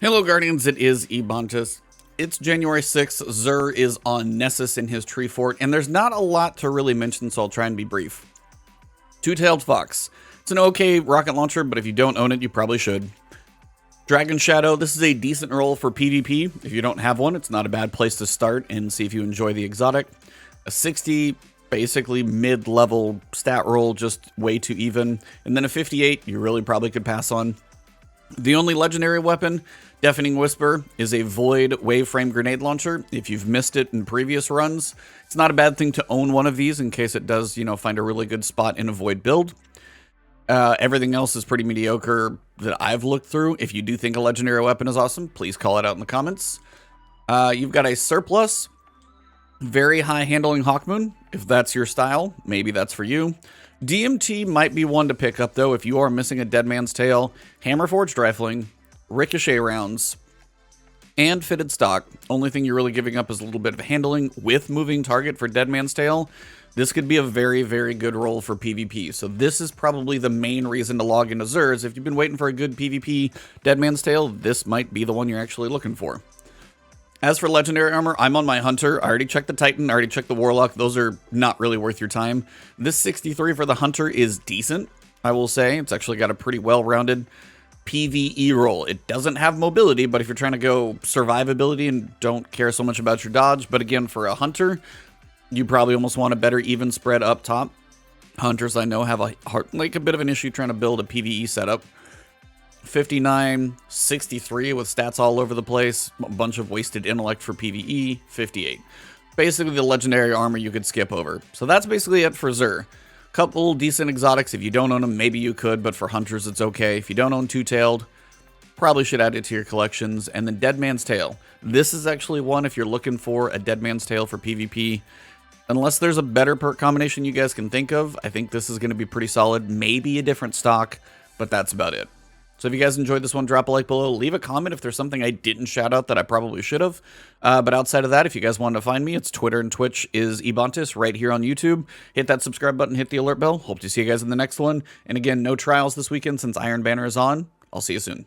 Hello Guardians, it is Ebontis. It's January 6th, Xur is on Nessus in his tree fort, and there's not a lot to really mention, so I'll try and be brief. Two-Tailed Fox. It's an okay rocket launcher, but if you don't own it, you probably should. Dragon Shadow, this is a decent roll for PvP. If you don't have one, it's not a bad place to start and see if you enjoy the exotic. A 60, basically mid-level stat roll, just way too even. And then a 58, you really probably could pass on. The only legendary weapon, Deafening Whisper, is a void waveframe grenade launcher. If you've missed it in previous runs, it's not a bad thing to own one of these in case it does, find a really good spot in a void build. Everything else is pretty mediocre that I've looked through. If you do think a legendary weapon is awesome, please call it out in the comments. You've got a surplus, very high handling Hawkmoon. If that's your style, maybe that's for you. DMT might be one to pick up, though, if you are missing a Dead Man's Tail, Hammer-Forged Rifling, Ricochet Rounds, and Fitted Stock. Only thing you're really giving up is a little bit of handling with Moving Target for Dead Man's Tail. This could be a very, very good role for PvP. So this is probably the main reason to log into Xur. If you've been waiting for a good PvP Dead Man's Tail, this might be the one you're actually looking for. As for legendary armor, I'm on my Hunter. I already checked the Titan, I already checked the Warlock. Those are not really worth your time. This 63 for the Hunter is decent, I will say. It's actually got a pretty well-rounded PvE roll. It doesn't have mobility, but if you're trying to go survivability and don't care so much about your dodge, but again, for a Hunter, you probably almost want a better even spread up top. Hunters, I know, have a bit of an issue trying to build a PvE setup. 59, 63 with stats all over the place, a bunch of wasted intellect for PvE, 58. Basically the legendary armor you could skip over. So that's basically it for Xur. Couple decent exotics. If you don't own them, maybe you could, but for hunters it's okay. If you don't own Two-Tailed, probably should add it to your collections. And then Dead Man's Tail. This is actually one if you're looking for a Dead Man's Tail for PvP. Unless there's a better perk combination you guys can think of, I think this is going to be pretty solid. Maybe a different stock, but that's about it. So if you guys enjoyed this one, drop a like below. Leave a comment if there's something I didn't shout out that I probably should have. But outside of that, if you guys want to find me, it's Twitter and Twitch is Ebontis right here on YouTube. Hit that subscribe button, hit the alert bell. Hope to see you guys in the next one. And again, no trials this weekend since Iron Banner is on. I'll see you soon.